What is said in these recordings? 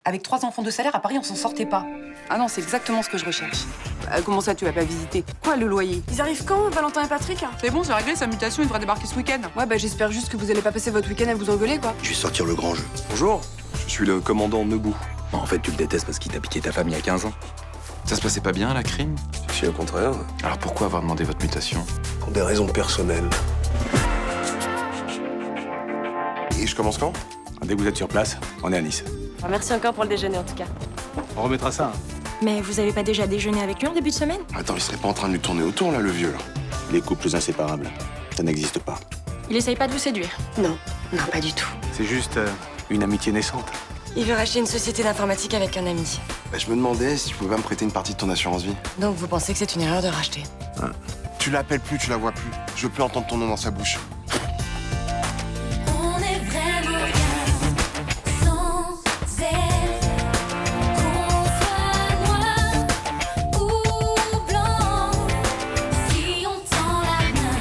Avec 3 enfants de salaire, à Paris, on s'en sortait pas. Ah non, c'est exactement ce que je recherche. Comment ça, tu vas pas visiter? Quoi, le loyer? Ils arrivent quand, Valentin et Patrick? C'est bon, c'est réglé, sa mutation, il devrait débarquer ce week-end. Ouais, bah j'espère juste que vous allez pas passer votre week-end à vous engueuler, quoi. Je vais sortir le grand jeu. Bonjour, je suis le commandant Nebou. En fait, tu le détestes parce qu'il t'a piqué ta femme il y a 15 ans. Ça se passait pas bien, la crime? Si au contraire, Alors pourquoi avoir demandé votre mutation? Pour des raisons personnelles. et je commence quand? Dès que vous êtes sur place, on est à Nice. Merci encore pour le déjeuner, en tout cas. On remettra ça. Mais vous avez pas déjà déjeuné avec lui en début de semaine? Attends, il serait pas en train de lui tourner autour, là, le vieux, là? Les couples inséparables, ça n'existe pas. Il essaye pas de vous séduire? Non, non, pas du tout. C'est juste une amitié naissante. Il veut racheter une société d'informatique avec un ami. Bah, je me demandais si tu pouvais pas me prêter une partie de ton assurance vie. Donc vous pensez que c'est une erreur de racheter? Tu l'appelles plus, tu la vois plus. Je veux plus entendre ton nom dans sa bouche. On est vraiment bien sans elle. Qu'on soit noir ou blanc, si on tend la main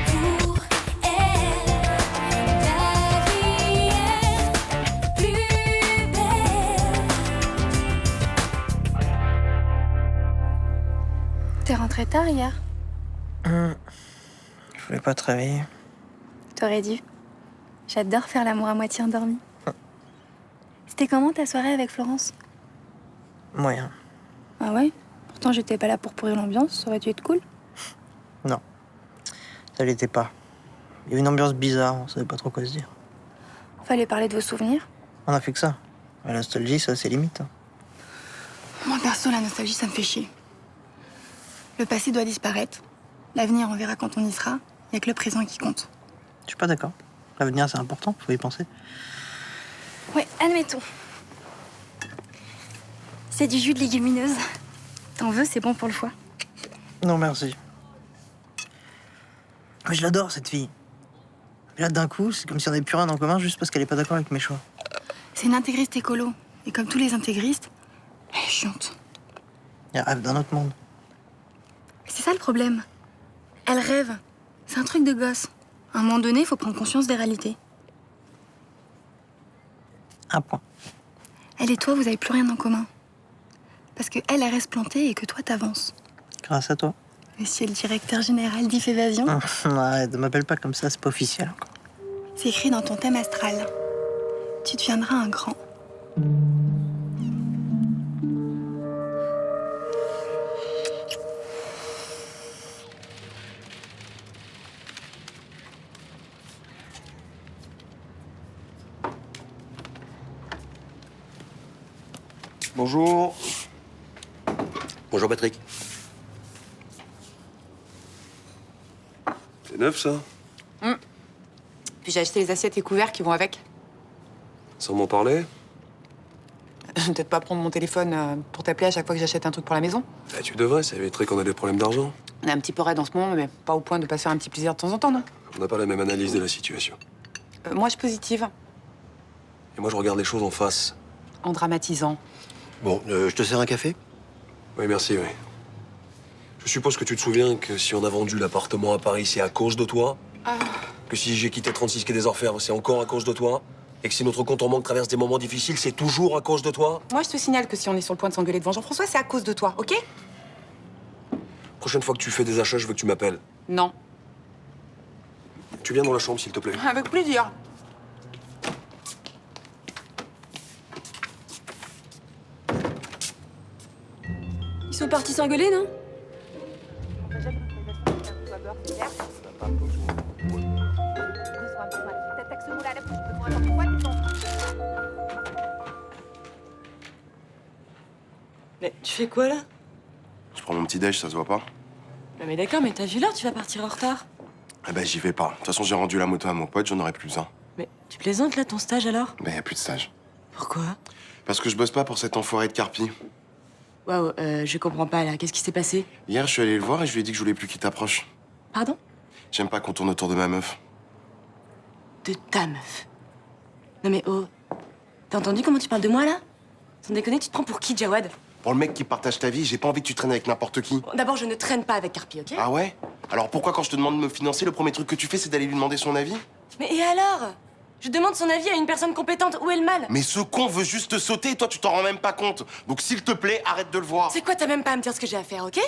pour elle, la vie est plus belle. T'es rentré tard hier? Je voulais pas te réveiller. T'aurais dû. J'adore faire l'amour à moitié endormi. C'était comment ta soirée avec Florence? Moyen. Ah ouais? Pourtant j'étais pas là pour pourrir l'ambiance, ça aurait dû être cool. Non. Ça l'était pas. Il y avait une ambiance bizarre, on savait pas trop quoi se dire. Fallait parler de vos souvenirs. On a fait que ça. La nostalgie, ça, c'est limite. Hein. Moi perso, la nostalgie, ça me fait chier. Le passé doit disparaître. L'avenir, on verra quand on y sera. Y'a que le présent qui compte. Je suis pas d'accord. L'avenir, c'est important, faut y penser. Ouais, admettons. C'est du jus de légumineuse. T'en veux, c'est bon pour le foie. Non, merci. Mais je l'adore, cette fille. Et là, d'un coup, c'est comme si on n'avait plus rien en commun juste parce qu'elle est pas d'accord avec mes choix. C'est une intégriste écolo. Et comme tous les intégristes, elle est chiante. Elle rêve d'un autre monde. C'est ça le problème. Elle rêve. C'est un truc de gosse. À un moment donné, il faut prendre conscience des réalités. Un point. Elle et toi, vous avez plus rien en commun. Parce que elle reste plantée et que toi, t'avances. Grâce à toi. Monsieur le directeur général d'IF Évasion, Arrête, ne m'appelle pas comme ça, c'est pas officiel encore. c'est écrit dans ton thème astral. Tu deviendras un grand. Bonjour. Bonjour Patrick. C'est neuf, ça? Puis j'ai acheté les assiettes et couverts qui vont avec. Sans m'en parler? Je vais peut-être pas prendre mon téléphone pour t'appeler à chaque fois que j'achète un truc pour la maison. Bah, tu devrais, ça éviterait qu'on ait des problèmes d'argent. On est un petit peu raide en ce moment, mais pas au point de pas se faire un petit plaisir de temps en temps, non? On n'a pas la même analyse de la situation. Moi, je suis positive, Et moi, je regarde les choses en face. en dramatisant. Bon, je te sers un café? Oui, merci, oui. Je suppose que tu te souviens que si on a vendu l'appartement à Paris, c'est à cause de toi. Que si j'ai quitté 36 quai des Orfèvres, c'est encore à cause de toi. Et que si notre compte en banque traverse des moments difficiles, c'est toujours à cause de toi. Moi, je te signale que si on est sur le point de s'engueuler devant Jean-François, c'est à cause de toi, ok? Prochaine fois que tu fais des achats, je veux que tu m'appelles. Non. Tu viens dans la chambre, s'il te plaît. Avec plaisir. Ils sont partis s'engueuler, non? Mais tu fais quoi, là? Je prends mon petit déj, ça se voit pas? Non mais d'accord, mais t'as vu l'heure, tu vas partir en retard. Eh ben, j'y vais pas. De toute façon, j'ai rendu la moto à mon pote, j'en aurai plus besoin. Mais tu plaisantes, là, ton stage, alors? Ben, y a plus de stage. Pourquoi? Parce que je bosse pas pour cet enfoiré de Carpi. Waouh, je comprends pas, là. Qu'est-ce qui s'est passé? Hier, je suis allé le voir et je lui ai dit que je voulais plus qu'il t'approche. Pardon? J'aime pas qu'on tourne autour de ma meuf. De ta meuf. Non mais oh, t'as entendu comment tu parles de moi, là? Sans déconner, tu te prends pour qui, Jawad? Pour le mec qui partage ta vie, j'ai pas envie que tu traînes avec n'importe qui. Bon, d'abord, je ne traîne pas avec Carpi, ok? Ah ouais? Alors pourquoi quand je te demande de me financer, le premier truc que tu fais, c'est d'aller lui demander son avis? Mais et alors? Je demande son avis à une personne compétente. Où est le mal? Mais ce con veut juste te sauter et toi, tu t'en rends même pas compte. Donc, s'il te plaît, arrête de le voir. C'est quoi, t'as même pas à me dire ce que j'ai à faire, ok?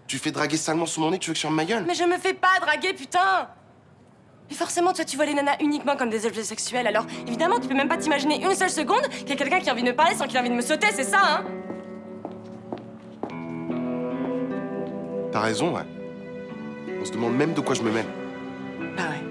Tu fais draguer salement sous mon nez, tu veux que je ferme ma gueule? Mais je me fais pas draguer, putain! Mais forcément, toi, tu vois les nanas uniquement comme des objets sexuels, alors évidemment, tu peux même pas t'imaginer une seule seconde qu'il y a quelqu'un qui a envie de me parler sans qu'il ait envie de me sauter, c'est ça, hein? T'as raison, ouais. On se demande même de quoi je me mêle. Bah ouais.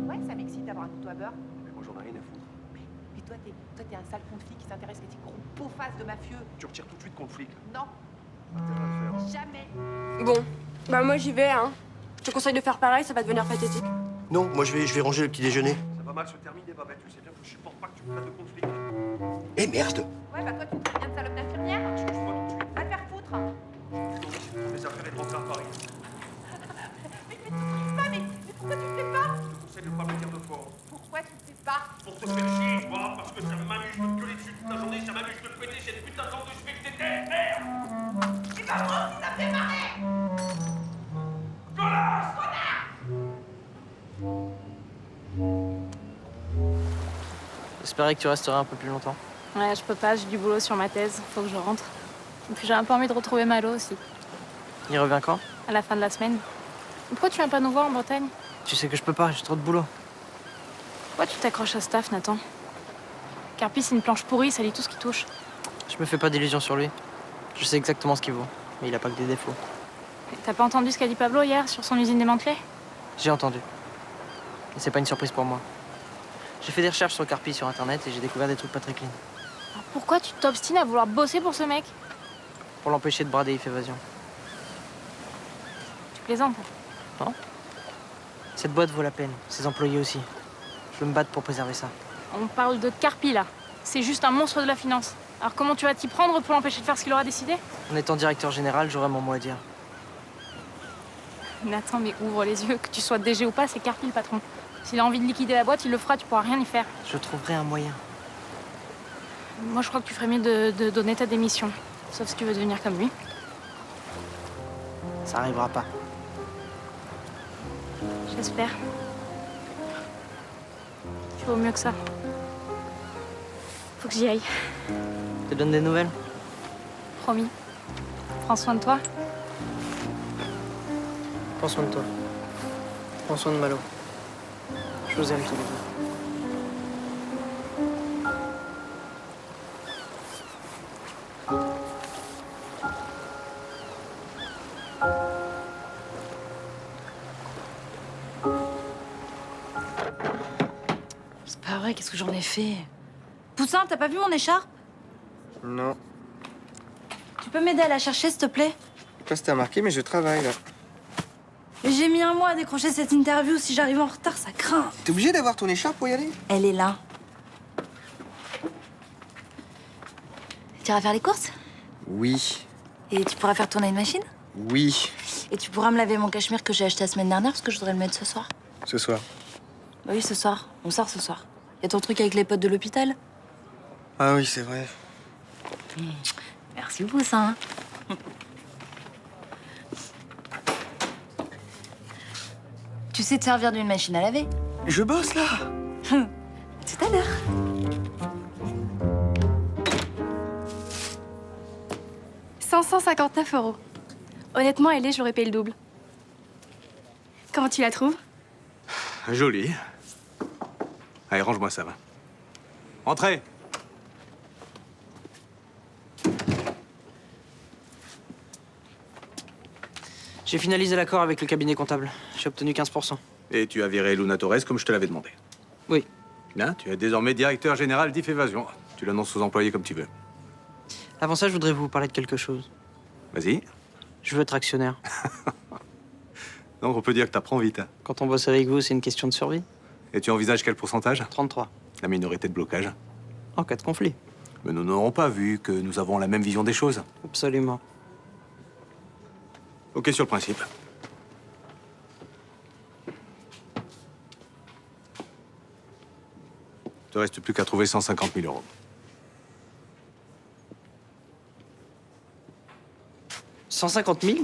Ouais, ça m'excite d'avoir un couteau à beurre. Mais moi, j'en ai rien à foutre. Mais toi, t'es un sale con de fille qui s'intéresse à tes gros beaux faces de mafieux. Tu retires tout de suite contre le flic. Non, Intérêt à le faire. jamais. Bon, bah moi j'y vais, hein. Je te conseille de faire pareil, ça va devenir pathétique. Non, moi je vais ranger le petit déjeuner. Ça va mal se terminer, Babette. Tu sais bien que je supporte pas que tu me traites de conflit. Eh merde! Ouais, bah toi, tu te viens de salope d'infirmière. Excuse-moi tout de suite. Va te faire foutre. Je t'aurais essayé de prendre mes affaires et de rentrer à Paris. Mais pourquoi tu le fais pas? Je te conseille de pas me dire de fort. Pourquoi tu le fais pas? Pour te faire chier, toi, parce que ça m'amuse de te gueuler dessus toute la journée, ça m'amuse de te péter cette putain de sandwich que t'étais, merde! Et bah moi aussi, ça me fait marrer. J'espérais que tu resterais un peu plus longtemps. Ouais, je peux pas, j'ai du boulot sur ma thèse, faut que je rentre. Et puis j'ai un peu envie de retrouver Malo aussi, Il revient quand? à la fin de la semaine. Pourquoi tu viens pas nous voir en Bretagne? Tu sais que je peux pas, j'ai trop de boulot. Pourquoi tu t'accroches à ce taf, Nathan? Carpi, c'est une planche pourrie, ça lit tout ce qui touche. Je me fais pas d'illusions sur lui. Je sais exactement ce qu'il vaut, mais il a pas que des défauts. Et t'as pas entendu ce qu'a dit Pablo hier sur son usine démantelée? J'ai entendu. Et c'est pas une surprise pour moi. J'ai fait des recherches sur Carpi sur internet et j'ai découvert des trucs pas très clean. Alors pourquoi tu t'obstines à vouloir bosser pour ce mec? Pour l'empêcher de brader If Evasion. Tu plaisantes? Non? Cette boîte vaut la peine, ses employés aussi. Je veux me battre pour préserver ça. On parle de Carpi là. C'est juste un monstre de la finance. Alors comment tu vas t'y prendre pour l'empêcher de faire ce qu'il aura décidé? En étant directeur général, j'aurai mon mot à dire. Nathan, mais ouvre les yeux. Que tu sois DG ou pas, c'est Carpi le patron. S'il a envie de liquider la boîte, il le fera, tu pourras rien y faire. Je trouverai un moyen. Moi, je crois que tu ferais mieux de donner ta démission. Sauf si tu veux devenir comme lui. Ça arrivera pas. J'espère. Tu vaux mieux que ça. Faut que j'y aille. Je te donne des nouvelles? Promis. Prends soin de toi. Prends soin de toi. Prends soin de Malo. Je vous aime tous les deux. C'est pas vrai, qu'est-ce que j'en ai fait? Poussin, t'as pas vu mon écharpe? Non. Tu peux m'aider à la chercher, s'il te plaît? Toi, c'était marqué, mais je travaille, là. Mais j'ai mis un mois à décrocher cette interview. Si j'arrive en retard, ça craint. T'es obligé d'avoir ton écharpe pour y aller? Elle est là. Tu iras faire les courses? Oui. Et tu pourras faire tourner une machine? Oui. Et tu pourras me laver mon cachemire que j'ai acheté la semaine dernière parce que je voudrais le mettre ce soir. Ce soir. Bah oui, ce soir. On sort ce soir. Y a ton truc avec les potes de l'hôpital? Ah oui, c'est vrai. Merci, Poussin. Tu sais te servir d'une machine à laver? Je bosse, là. Tout à l'heure. « 559 €. Honnêtement, elle est, j'aurais payé le double. Comment tu la trouves? Joli. Allez, range-moi ça, va. Entrez. J'ai finalisé l'accord avec le cabinet comptable. J'ai obtenu 15%. Et tu as viré Luna Torres comme je te l'avais demandé. Oui. Là, tu es désormais directeur général d'If Evasion. Tu l'annonces aux employés comme tu veux. Avant ça, je voudrais vous parler de quelque chose. Vas-y. Je veux être actionnaire. Donc, on peut dire que t'apprends vite. Hein. Quand on bosse avec vous, c'est une question de survie. Et tu envisages quel pourcentage? 33. La minorité de blocage. En cas de conflit. Mais nous n'aurons pas vu que nous avons la même vision des choses. Absolument. Ok sur le principe. Il te reste plus qu'à trouver 150 000 €. 150 000?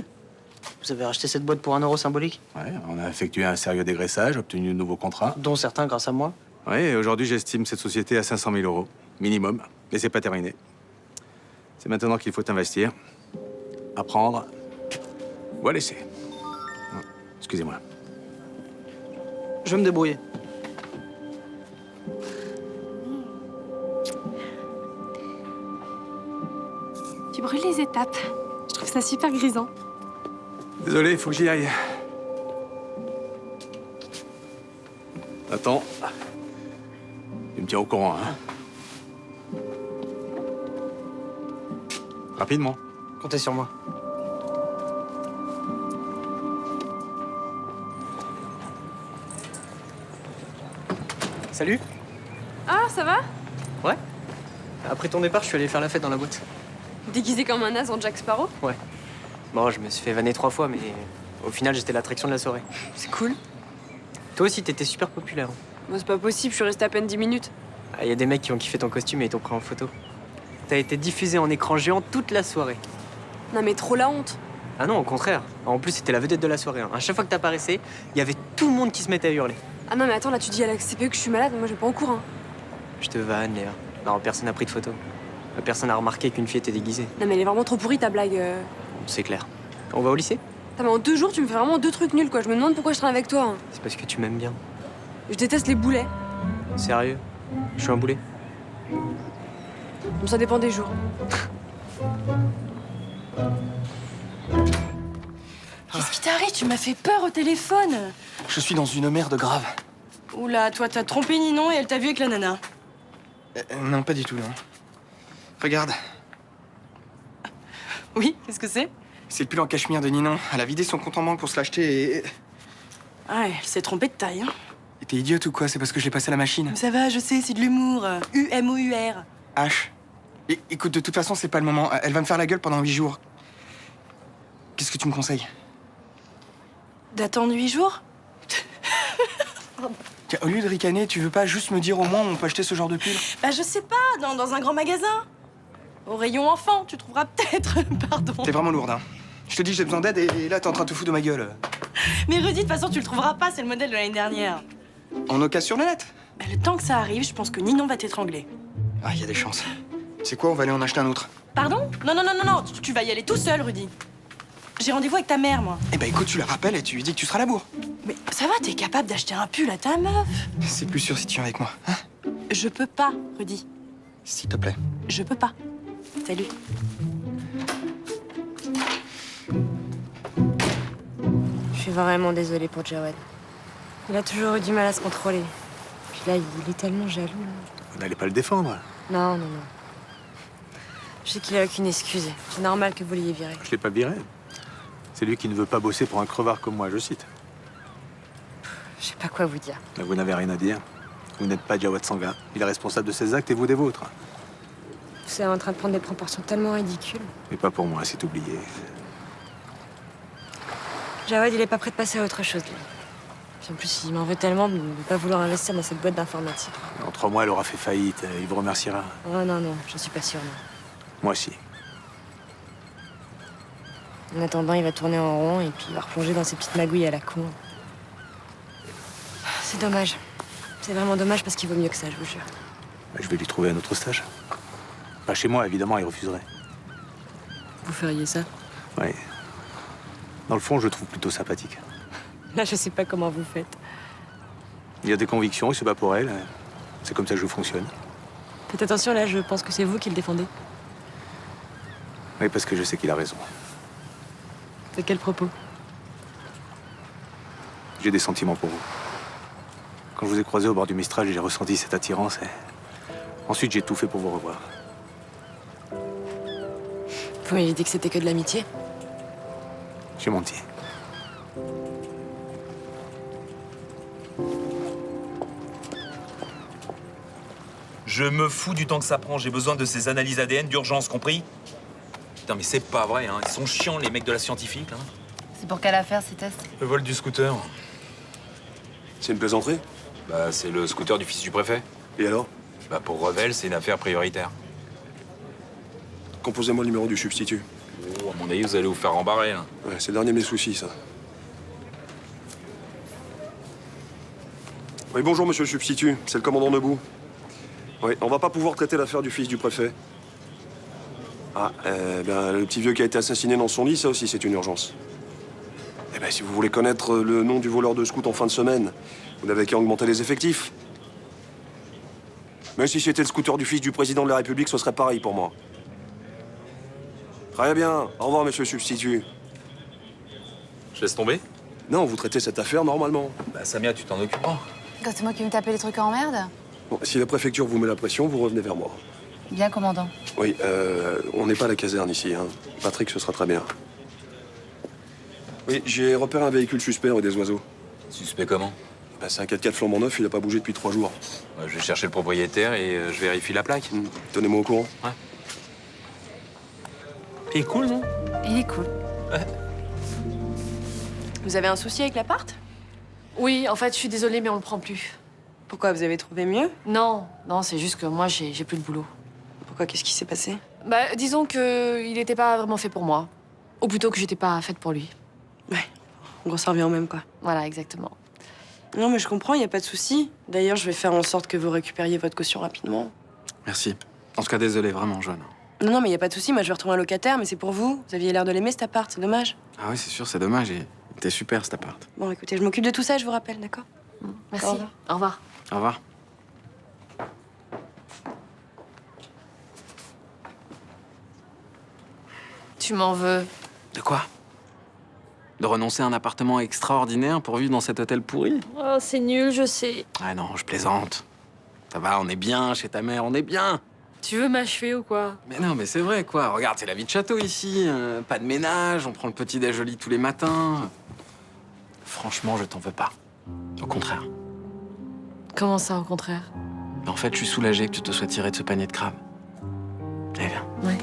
Vous avez racheté cette boîte pour 1 euro symbolique? Ouais, on a effectué un sérieux dégraissage, obtenu de nouveaux contrats. Dont certains grâce à moi. Oui, et aujourd'hui, j'estime cette société à 500 000 euros, minimum. Mais c'est pas terminé. C'est maintenant qu'il faut investir, apprendre ou à laisser. Excusez-moi. Je vais me débrouiller. Tu brûles les étapes. Je trouve ça super grisant. Désolé, il faut que j'y aille. Attends. Tu me tiens au courant, hein? Rapidement. Comptez sur moi. Salut. Ah, ça va? Ouais. Après ton départ, je suis allé faire la fête dans la boîte. Déguisé comme un as en Jack Sparrow? Ouais. Bon, je me suis fait vanner 3 fois, mais au final, j'étais l'attraction de la soirée. C'est cool. Toi aussi, t'étais super populaire. Bon, c'est pas possible, je suis restée à peine 10 minutes. Il y a des mecs qui ont kiffé ton costume et ils t'ont pris en photo. T'as été diffusé en écran géant toute la soirée. Non mais trop la honte. Ah non, au contraire. En plus, c'était la vedette de la soirée. À chaque fois que t'apparaissais, il y avait tout le monde qui se mettait à hurler. Ah non mais attends, là tu dis à la CPE que je suis malade, moi je vais pas au courant. Je te vanne, Léa. Non, personne n'a pris de photo. Personne n'a remarqué qu'une fille était déguisée. Non mais elle est vraiment trop pourrie ta blague. C'est clair. On va au lycée? Attends, mais en 2 jours tu me fais vraiment 2 trucs nuls quoi, je me demande pourquoi je traîne avec toi. Hein. C'est parce que tu m'aimes bien. Je déteste les boulets. Sérieux? Je suis un boulet? Bon, ça dépend des jours. Qu'est-ce qui t'arrive? Tu m'as fait peur au téléphone. Je suis dans une merde grave. Oula, toi t'as trompé Ninon et elle t'a vu avec la nana. Non, pas du tout, non. Regarde, Oui, qu'est-ce que c'est? c'est le pull en cachemire de Ninon. Elle a vidé son compte en banque pour se l'acheter et... Ah, elle s'est trompée de taille. Hein. Et t'es idiote ou quoi? C'est parce que je l'ai passé à la machine. Ça va, je sais, c'est de l'humour. U-M-O-U-R. H. Écoute, de toute façon, c'est pas le moment. Elle va me faire la gueule pendant 8 jours. Qu'est-ce que tu me conseilles? D'attendre 8 jours? Tiens, au lieu de ricaner, tu veux pas juste me dire au moins où on peut acheter ce genre de pull? Bah je sais pas, dans un grand magasin. Au rayon enfant, tu trouveras peut-être, pardon. T'es vraiment lourde, hein. Je te dis que j'ai besoin d'aide et là, t'es en train de te foutre de ma gueule. Mais Rudy, de toute façon, tu le trouveras pas, c'est le modèle de l'année dernière. En occasion sur le net? Bah, le temps que ça arrive, je pense que Ninon va t'étrangler. Ah, il y a des chances. C'est quoi, on va aller en acheter un autre. Pardon? Non, tu vas y aller tout seul, Rudy. J'ai rendez-vous avec ta mère, moi. Eh ben écoute, tu la rappelles et tu lui dis que tu seras à la bourre. Mais ça va, t'es capable d'acheter un pull à ta meuf? C'est plus sûr si tu viens avec moi, hein? Je peux pas, Rudy. S'il te plaît. Je peux pas. Salut. Je suis vraiment désolée pour Jawad. Il a toujours eu du mal à se contrôler. Puis là, il est tellement jaloux. Vous n'allez pas le défendre. Non. Je sais qu'il a aucune excuse. C'est normal que vous l'ayez viré. Je l'ai pas viré. C'est lui qui ne veut pas bosser pour un crevard comme moi, je cite. Je sais pas quoi vous dire. Mais vous n'avez rien à dire. Vous n'êtes pas Jawad Sanga. Il est responsable de ses actes et vous des vôtres. Vous êtes en train de prendre des proportions tellement ridicules. Mais pas pour moi, c'est oublié. Jawad, il est pas prêt de passer à autre chose, lui. Puis en plus, il m'en veut tellement de ne pas vouloir investir dans cette boîte d'informatique. En 3 mois, elle aura fait faillite. Il vous remerciera. Oh non, j'en suis pas sûre, non. Moi aussi. En attendant, il va tourner en rond et puis il va replonger dans ses petites magouilles à la con. C'est dommage. C'est vraiment dommage parce qu'il vaut mieux que ça, je vous jure. Je vais lui trouver un autre stage. Pas chez moi, évidemment, il refuserait. Vous feriez ça? Oui. Dans le fond, je le trouve plutôt sympathique. Là, je sais pas comment vous faites. Il a des convictions, il se bat pour elle. C'est comme ça que je fonctionne. Faites attention, là, je pense que c'est vous qui le défendez. Oui, parce que je sais qu'il a raison. De quel propos? J'ai des sentiments pour vous. Quand je vous ai croisé au bord du Mistral, j'ai ressenti cette attirance et... Ensuite, j'ai tout fait pour vous revoir. Vous m'avez dit que c'était que de l'amitié? J'ai menti. Je me fous du temps que ça prend. J'ai besoin de ces analyses ADN d'urgence, compris? Putain, mais c'est pas vrai, hein. Ils sont chiants, les mecs de la scientifique, hein. C'est pour quelle affaire, ces tests? Le vol du scooter. C'est une plaisanterie? Bah, c'est le scooter du fils du préfet. Et alors? Bah, pour Revel, c'est une affaire prioritaire. Composez-moi le numéro du substitut. Oh, à mon avis, vous allez vous faire rembarrer, là. Ouais, c'est le dernier de mes soucis, ça. Oui, bonjour, monsieur le substitut. C'est le commandant Debout. Oui, on va pas pouvoir traiter l'affaire du fils du préfet. Ah, le petit vieux qui a été assassiné dans son lit, ça aussi, c'est une urgence. Eh ben, si vous voulez connaître le nom du voleur de scout en fin de semaine, vous n'avez qu'à augmenter les effectifs. Mais si c'était le scooter du fils du président de la République, ce serait pareil pour moi. Très bien. Au revoir, monsieur le substitut. Je laisse tomber? Non, vous traitez cette affaire normalement. Bah, Samia, tu t'en occuperas. Quand c'est moi qui vais me taper les trucs en merde? Bon, si la préfecture vous met la pression, vous revenez vers moi. Bien, commandant. Oui, on n'est pas à la caserne ici, hein. Patrick, ce sera très bien. Oui, j'ai repéré un véhicule suspect rue des Oiseaux. Suspect comment? Bah, c'est un 4x4 flambant neuf, il a pas bougé depuis 3 jours. Je vais chercher le propriétaire et je vérifie la plaque. Tenez-moi au courant. Ouais. Il est cool, non? Il est cool. Ouais. Vous avez un souci avec l'appart? Oui, en fait, je suis désolée, mais on le prend plus. Pourquoi, vous avez trouvé mieux? Non, c'est juste que moi, j'ai plus de boulot. Pourquoi, qu'est-ce qui s'est passé? Bah, disons que il était pas vraiment fait pour moi. Ou plutôt que j'étais pas faite pour lui. Ouais, en gros, ça revient au même, quoi. Voilà, exactement. Non, mais je comprends, y a pas de souci. D'ailleurs, je vais faire en sorte que vous récupériez votre caution rapidement. Merci. En tout cas, désolé, vraiment, Joanne. Non, mais y a pas de souci, moi je vais retrouver un locataire, mais c'est pour vous. Vous aviez l'air de l'aimer, cet appart, c'est dommage. Ah oui, c'est sûr, c'est dommage. Il était super, cet appart. Bon, écoutez, je m'occupe de tout ça, je vous rappelle, d'accord? Merci. Au revoir. Au revoir. Au revoir. Tu m'en veux? De quoi? De renoncer à un appartement extraordinaire pour vivre dans cet hôtel pourri? Oh, c'est nul, je sais. Ah non, je plaisante. Ça va, on est bien chez ta mère, on est bien. Tu veux m'achever ou quoi? Mais non, mais c'est vrai, quoi. Regarde, c'est la vie de château ici. Pas de ménage, on prend le petit-déj au lit tous les matins. Franchement, je t'en veux pas. Au contraire. Comment ça, au contraire? En fait, je suis soulagé que tu te sois tiré de ce panier de crabes. Allez, viens. Ouais.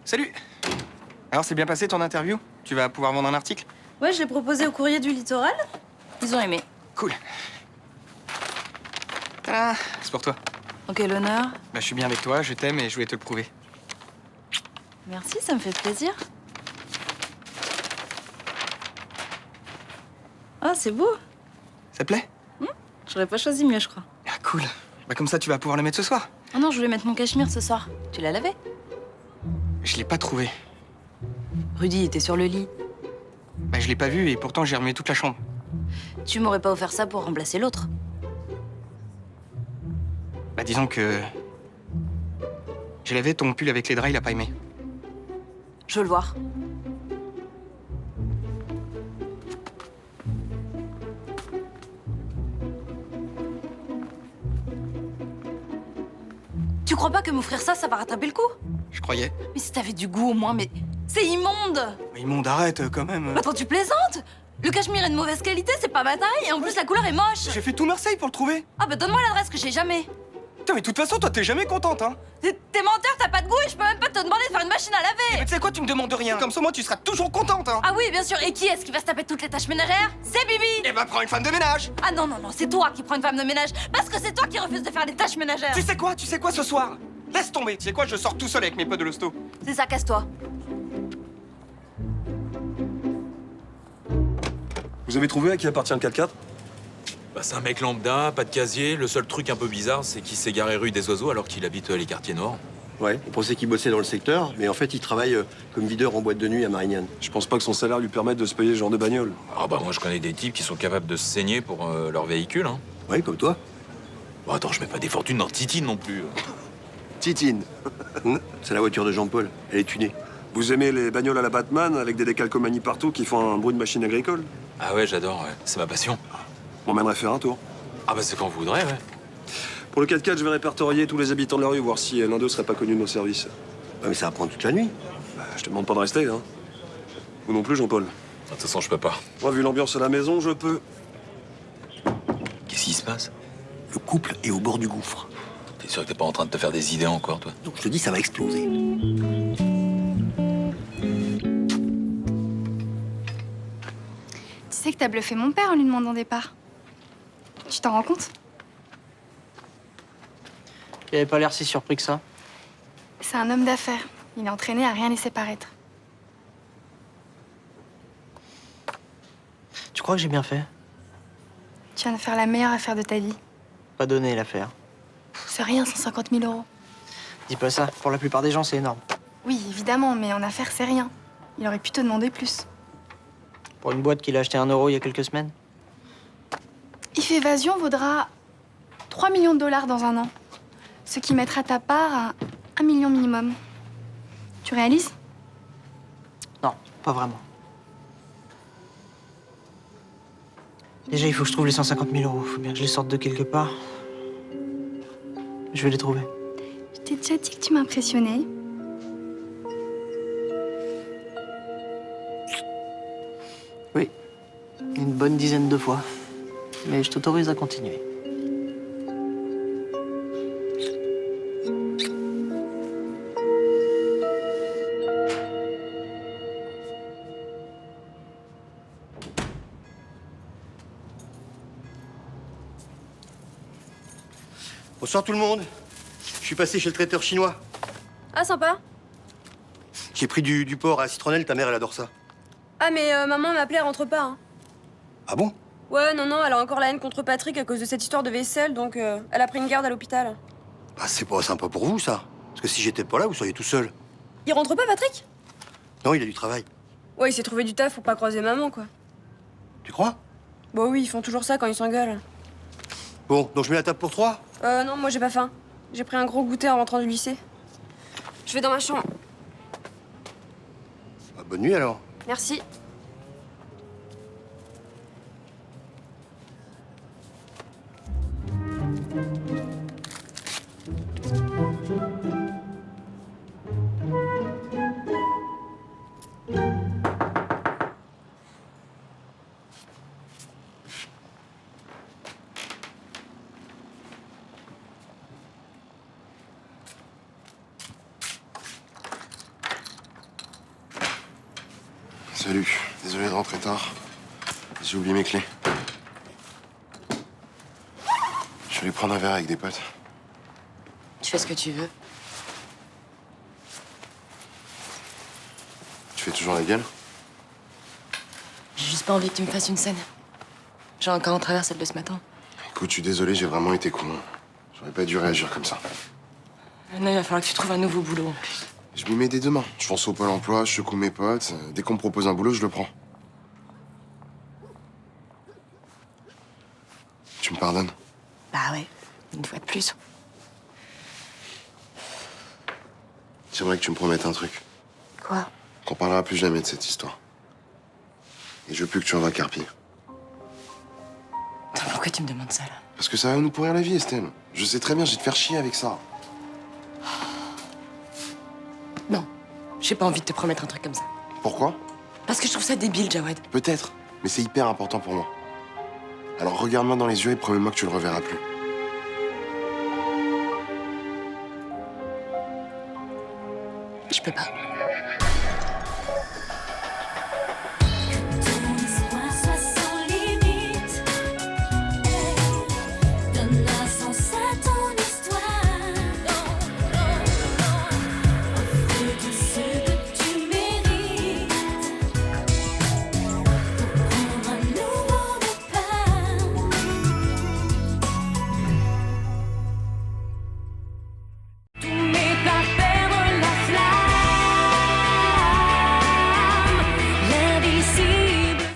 Salut. Alors, c'est bien passé ton interview? Tu vas pouvoir vendre un article? Ouais, je l'ai proposé au courrier du littoral. Ils ont aimé. Cool. Ah, c'est pour toi. En quel honneur. Bah, je suis bien avec toi, je t'aime et je voulais te le prouver. Merci, ça me fait plaisir. Ah, c'est beau. Ça te plaît? J'aurais pas choisi mieux, je crois. Ah, cool. Bah, comme ça, tu vas pouvoir le mettre ce soir. Oh non, je voulais mettre mon cachemire ce soir. Tu l'as lavé? Je l'ai pas trouvé. Rudy était sur le lit. Bah, je l'ai pas vu et pourtant, j'ai remué toute la chambre. Tu m'aurais pas offert ça pour remplacer l'autre. Bah, disons que... J'ai lavé ton pull avec les draps, il a pas aimé. Je veux le voir. Tu crois pas que m'offrir ça, ça va rattraper le coup? Je croyais. Mais si t'avais du goût au moins, mais c'est immonde! Mais immonde, arrête quand même. Attends, tu plaisantes? Le cachemire est de mauvaise qualité, c'est pas ma taille, et en plus la couleur est moche! J'ai fait tout Marseille pour le trouver. Ah bah donne-moi l'adresse que j'ai jamais! Putain, mais de toute façon, toi, t'es jamais contente, hein. T'es menteur, t'as pas de goût et je peux même pas te demander de faire une machine à laver! Mais tu sais quoi, tu me demandes rien. Comme ça, moi, tu seras toujours contente, hein. Ah oui, bien sûr, et qui est-ce qui va se taper toutes les tâches ménagères? C'est Bibi! Eh ben, prends une femme de ménage. Ah non, c'est toi qui prends une femme de ménage, parce que c'est toi qui refuses de faire les tâches ménagères! Tu sais quoi ce soir? Laisse tomber. Tu sais quoi, je sors tout seul avec mes potes de l'hosto. C'est ça, casse-toi. Vous avez trouvé à qui appartient le 4x4? Bah, c'est un mec lambda, pas de casier. Le seul truc un peu bizarre, c'est qu'il s'est garé rue des Oiseaux alors qu'il habite les quartiers nord. Ouais, on pensait qu'il bossait dans le secteur, mais en fait, il travaille comme videur en boîte de nuit à Marignane. Je pense pas que son salaire lui permette de se payer ce genre de bagnole. Ah bah moi, je connais des types qui sont capables de se saigner pour leur véhicule, hein. Ouais, comme toi. Bon, attends, je mets pas des fortunes dans Titine non plus. Titine. C'est la voiture de Jean-Paul. Elle est tunée. Vous aimez les bagnoles à la Batman avec des décalcomanies partout qui font un bruit de machine agricole? Ah ouais, j'adore, ouais. C'est ma passion. On m'aimerait faire un tour. Ah bah c'est quand vous voudrez, ouais. Pour le 4x4, je vais répertorier tous les habitants de la rue, voir si l'un d'eux serait pas connu de nos services. Ouais, mais ça va prendre toute la nuit. Bah, je te demande pas de rester, hein. Vous non plus, Jean-Paul. De toute façon, je peux pas. Moi, vu l'ambiance à la maison, je peux. Qu'est-ce qui se passe? Le couple est au bord du gouffre. T'es sûr que t'es pas en train de te faire des idées encore, toi? Donc je te dis, ça va exploser. Tu sais que t'as bluffé mon père en lui demandant des parts. t'en rends compte? Il avait pas l'air si surpris que ça. C'est un homme d'affaires. Il est entraîné à rien laisser paraître. Tu crois que j'ai bien fait? Tu viens de faire la meilleure affaire de ta vie. Pas donné l'affaire. C'est rien, 150 000 euros. Dis pas ça. Pour la plupart des gens, c'est énorme. Oui, évidemment, mais en affaires, c'est rien. Il aurait pu te demander plus. Pour une boîte qu'il a acheté 1 euro il y a quelques semaines. IF Évasion vaudra 3 millions de dollars dans un an. Ce qui mettra ta part à 1 million minimum. Tu réalises? Non, pas vraiment. Déjà, il faut que je trouve les 150 000 euros. Faut bien que je les sorte de quelque part. Je vais les trouver. Je t'ai déjà dit que tu m'impressionnais. Oui. Une bonne dizaine de fois. Mais je t'autorise à continuer. Bonsoir tout le monde. Je suis passé chez le traiteur chinois. Ah, sympa. J'ai pris du porc à la citronnelle, ta mère elle adore ça. Ah, mais maman m'appelait, elle rentre pas. Hein. Ah bon? Ouais, non, elle a encore la haine contre Patrick à cause de cette histoire de vaisselle, donc elle a pris une garde à l'hôpital. Bah c'est pas sympa pour vous ça. Parce que si j'étais pas là, vous seriez tout seul. Il rentre pas, Patrick? Non, il a du travail. Ouais, il s'est trouvé du taf pour pas croiser maman, quoi. Tu crois? Bah oui, ils font toujours ça quand ils s'engueulent. Bon, donc je mets la table pour 3? Non, moi j'ai pas faim. J'ai pris un gros goûter en rentrant du lycée. Je vais dans ma chambre. Bah, bonne nuit alors. Merci. Salut, désolé de rentrer tard. J'ai oublié mes clés. Je vais aller prendre un verre avec des potes. Tu fais ce que tu veux. Tu fais toujours la gueule? J'ai juste pas envie que tu me fasses une scène. J'ai encore en travers celle de ce matin. Écoute, je suis désolé, j'ai vraiment été con. J'aurais pas dû réagir comme ça. Maintenant, il va falloir que tu trouves un nouveau boulot en plus. Je m'y mets dès demain. Je fonce au Pôle emploi, je secoue mes potes. Dès qu'on me propose un boulot, je le prends. Tu me pardonnes? Bah ouais, une fois de plus. J'aimerais que tu me promettes un truc. Quoi? Qu'on parlera plus jamais de cette histoire. Et je veux plus que tu envoies Carpi. Attends, pourquoi tu me demandes ça, là? Parce que ça va nous pourrir la vie, Estelle. Je sais très bien, je vais te faire chier avec ça. Non, j'ai pas envie de te promettre un truc comme ça. Pourquoi? Parce que je trouve ça débile, Jawed. Peut-être, mais c'est hyper important pour moi. Alors regarde-moi dans les yeux et promets-moi que tu le reverras plus. Je peux pas.